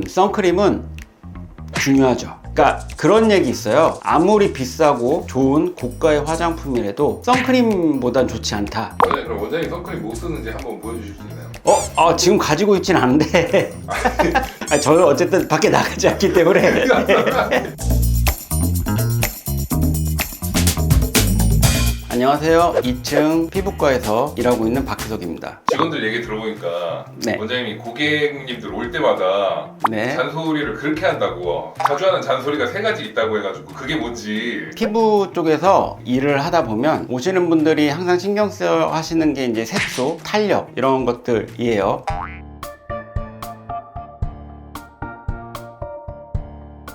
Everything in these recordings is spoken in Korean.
선크림은 중요하죠. 그러니까 그런 얘기 있어요. 아무리 비싸고 좋은 고가의 화장품이라도 선크림보단 좋지 않다. 원장님, 그럼 원장님 선크림 뭐 쓰는지 한번 보여주실 수 있나요? 지금 가지고 있진 않은데 저는 어쨌든 밖에 나가지 않기 때문에 안녕하세요. 2층 피부과에서 일하고 있는 박희석입니다. 직원들 얘기 들어보니까 네. 원장님이 고객님들 올 때마다 네. 잔소리를 그렇게 한다고. 자주 하는 잔소리가 3가지 있다고 해가지고 그게 뭔지. 피부 쪽에서 일을 하다 보면 오시는 분들이 항상 신경 써 하시는 게 이제 색소, 탄력 이런 것들이에요.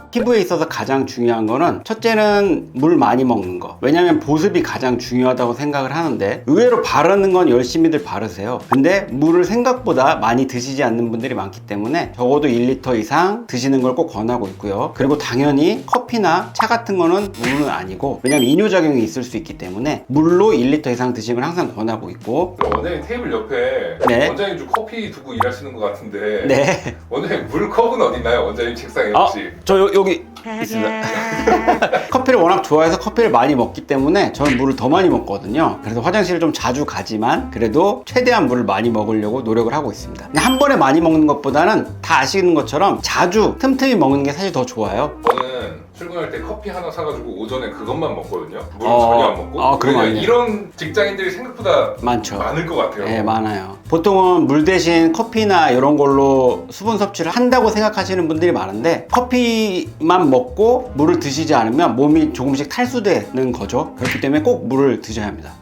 피부에 있어서 가장 중요한 거는 첫째는 물 많이 먹는 거. 왜냐면 보습이 가장 중요하다고 생각을 하는데 의외로 바르는 건 열심히들 바르세요. 근데 물을 생각보다 많이 드시지 않는 분들이 많기 때문에 적어도 1리터 이상 드시는 걸 꼭 권하고 있고요. 그리고 당연히 커피나 차 같은 거는 물은 아니고, 왜냐면 이뇨작용이 있을 수 있기 때문에 물로 1리터 이상 드시는 걸 항상 권하고 있고. 그럼 원장님 테이블 옆에 네. 원장님 좀 커피 두고 일하시는 것 같은데 네. 원장님 물컵은 어디 있나요? 원장님 책상에 혹시? 여기 있습니다. 커피를 워낙 좋아해서 커피를 많이 먹기 때문에 저는 물을 더 많이 먹거든요. 그래서 화장실을 좀 자주 가지만 그래도 최대한 물을 많이 먹으려고 노력을 하고 있습니다. 한 번에 많이 먹는 것보다는 다 아시는 것처럼 자주 틈틈이 먹는 게 사실 더 좋아요. 저는 출근할 때 커피 하나 사가지고 오전에 그것만 먹거든요. 물은 전혀 안 먹고. 그럼 왜냐면 이런 직장인들이 생각보다 많죠. 많을 것 같아요. 네, 많아요. 보통은 물 대신 커피나 이런 걸로 수분 섭취를 한다고 생각하시는 분들이 많은데, 커피만 먹고 물을 드시지 않으면 몸이 조금씩 탈수되는 거죠. 그렇기 때문에 꼭 물을 드셔야 합니다.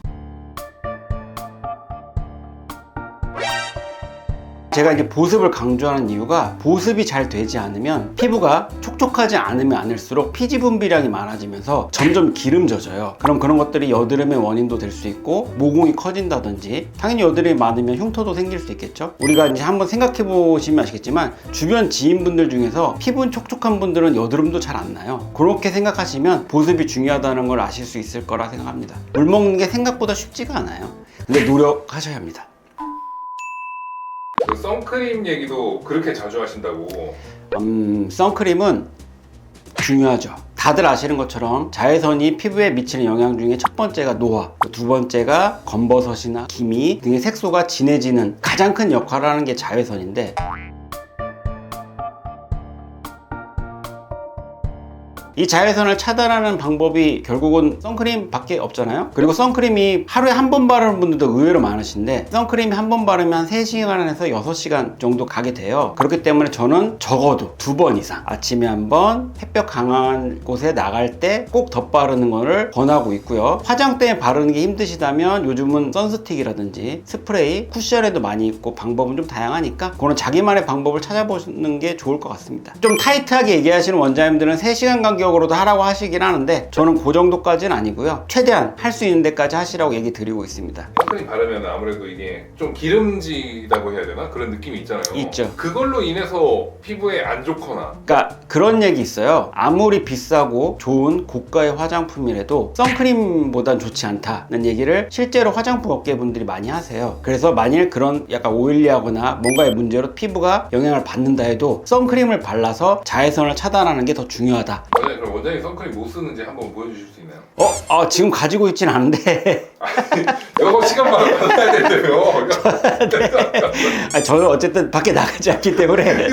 제가 이제 보습을 강조하는 이유가, 보습이 잘 되지 않으면 피부가 촉촉하지 않으면 않을수록 피지 분비량이 많아지면서 점점 기름져져요. 그럼 그런 것들이 여드름의 원인도 될 수 있고, 모공이 커진다든지, 당연히 여드름이 많으면 흉터도 생길 수 있겠죠. 우리가 이제 한번 생각해 보시면 아시겠지만 주변 지인분들 중에서 피부 촉촉한 분들은 여드름도 잘 안 나요. 그렇게 생각하시면 보습이 중요하다는 걸 아실 수 있을 거라 생각합니다. 물 먹는 게 생각보다 쉽지가 않아요. 근데 노력하셔야 합니다. 그 선크림 얘기도 그렇게 자주 하신다고. 선크림은 중요하죠. 다들 아시는 것처럼 자외선이 피부에 미치는 영향 중에 첫 번째가 노화, 두 번째가 검버섯이나 기미 등의 색소가 진해지는 가장 큰 역할을 하는 게 자외선인데, 이 자외선을 차단하는 방법이 결국은 선크림 밖에 없잖아요. 그리고 선크림이 하루에 한 번 바르는 분들도 의외로 많으신데, 선크림이 한 번 바르면 한 3시간에서 6시간 정도 가게 돼요. 그렇기 때문에 저는 적어도 2번 이상, 아침에 한 번, 햇볕 강한 곳에 나갈 때 꼭 덧바르는 거를 권하고 있고요. 화장대에 바르는 게 힘드시다면 요즘은 선스틱이라든지 스프레이, 쿠션에도 많이 있고 방법은 좀 다양하니까 그거는 자기만의 방법을 찾아보는 게 좋을 것 같습니다. 좀 타이트하게 얘기하시는 원장님들은 3시간 간격으로도 하라고 하시긴 하는데, 저는 그 정도까지는 아니고요. 최대한 할 수 있는 데까지 하시라고 얘기 드리고 있습니다. 선크림 바르면 아무래도 이게 좀 기름지다고 해야 되나? 그런 느낌이 있잖아요. 있죠. 그걸로 인해서 피부에 안 좋거나. 그러니까 그런 얘기 있어요. 아무리 비싸고 좋은 고가의 화장품이라도 선크림보단 좋지 않다는 얘기를 실제로 화장품 업계 분들이 많이 하세요. 그래서 만일 그런 약간 오일리하거나 뭔가의 문제로 피부가 영향을 받는다 해도 선크림을 발라서 자외선을 차단하는 게 더 중요하다. 원장님, 그럼 원장님 선크림 뭐 쓰는지 한번 보여주실 수 있나요? 지금 가지고 있진 않은데 영업 시간만 받아야 된다며. 저는 어쨌든 밖에 나가지 않기 때문에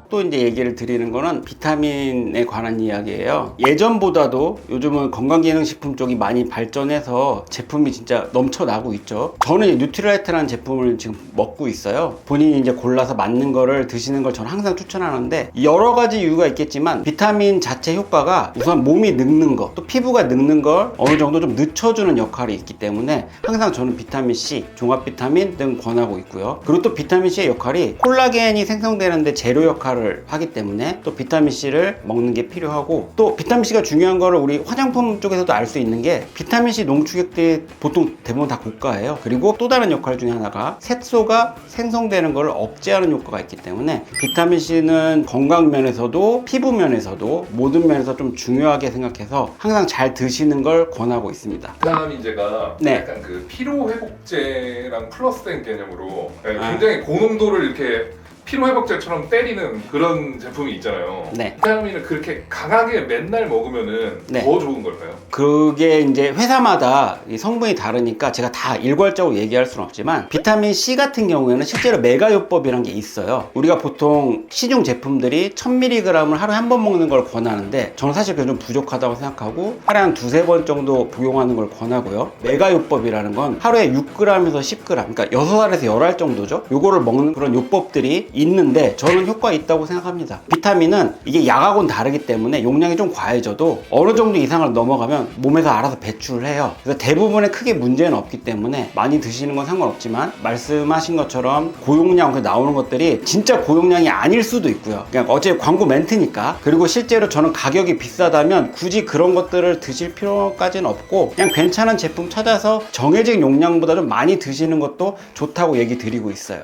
또 이제 얘기를 드리는 거는 비타민에 관한 이야기예요. 예전보다도 요즘은 건강기능식품 쪽이 많이 발전해서 제품이 진짜 넘쳐나고 있죠. 저는 뉴트리라이트라는 제품을 지금 먹고 있어요. 본인이 이제 골라서 맞는 거를 드시는 걸 저는 항상 추천하는데, 여러 가지 이유가 있겠지만 비타민 자체 효과가 우선 몸이 늙는 거, 또 피부가 늙는 걸 어느 정도 좀 늦춰주는 역할이 있기 때문에 항상 저는 비타민C, 종합 비타민 등 권하고 있고요. 그리고 또 비타민C의 역할이 콜라겐이 생성되는데 재료 역할을 역할을 하기 때문에 또 비타민C를 먹는 게 필요하고, 또 비타민C가 중요한 거를 우리 화장품 쪽에서도 알 수 있는 게 비타민C 농축액들이 보통 대부분 다 고가예요. 그리고 또 다른 역할 중에 하나가 색소가 생성되는 걸 억제하는 효과가 있기 때문에 비타민C는 건강 면에서도 피부 면에서도 모든 면에서 좀 중요하게 생각해서 항상 잘 드시는 걸 권하고 있습니다. 비타민제가 네. 약간 그 피로 회복제랑 플러스된 개념으로 아. 굉장히 고농도를 이렇게 피로 회복제처럼 때리는 그런 제품이 있잖아요. 네. 비타민을 그렇게 강하게 맨날 먹으면은 네. 더 좋은 걸까요? 그게 이제 회사마다 이 성분이 다르니까 제가 다 일괄적으로 얘기할 수는 없지만, 비타민 C 같은 경우에는 실제로 메가요법이라는 게 있어요. 우리가 보통 시중 제품들이 1000mg을 하루에 한 번 먹는 걸 권하는데, 저는 사실 그게 좀 부족하다고 생각하고 하루에 한 두세 번 정도 복용하는 걸 권하고요. 메가요법이라는 건 하루에 6g에서 10g, 그러니까 6알에서 10알 정도죠. 요거를 먹는 그런 요법들이 있는데 저는 효과 있다고 생각합니다. 비타민은 이게 약하고는 다르기 때문에 용량이 좀 과해져도 어느 정도 이상을 넘어가면 몸에서 알아서 배출을 해요. 그래서 대부분의 크게 문제는 없기 때문에 많이 드시는 건 상관없지만, 말씀하신 것처럼 고용량 나오는 것들이 진짜 고용량이 아닐 수도 있고요. 그냥 어제 광고 멘트니까. 그리고 실제로 저는 가격이 비싸다면 굳이 그런 것들을 드실 필요까지는 없고, 그냥 괜찮은 제품 찾아서 정해진 용량보다 좀 많이 드시는 것도 좋다고 얘기 드리고 있어요.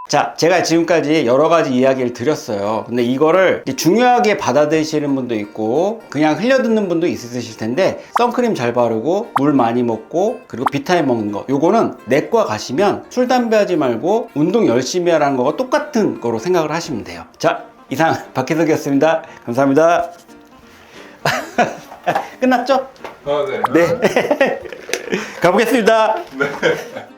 자, 제가 지금까지 여러 가지 이야기를 드렸어요. 근데 이거를 중요하게 받아들이시는 분도 있고 그냥 흘려듣는 분도 있으실 텐데, 선크림 잘 바르고 물 많이 먹고 그리고 비타민 먹는 거, 요거는 내과 가시면 술 담배 하지 말고 운동 열심히 하라는 거가 똑같은 거로 생각을 하시면 돼요. 자, 이상 박희석이었습니다. 감사합니다. 끝났죠? 아, 네. 네. 가보겠습니다. 네.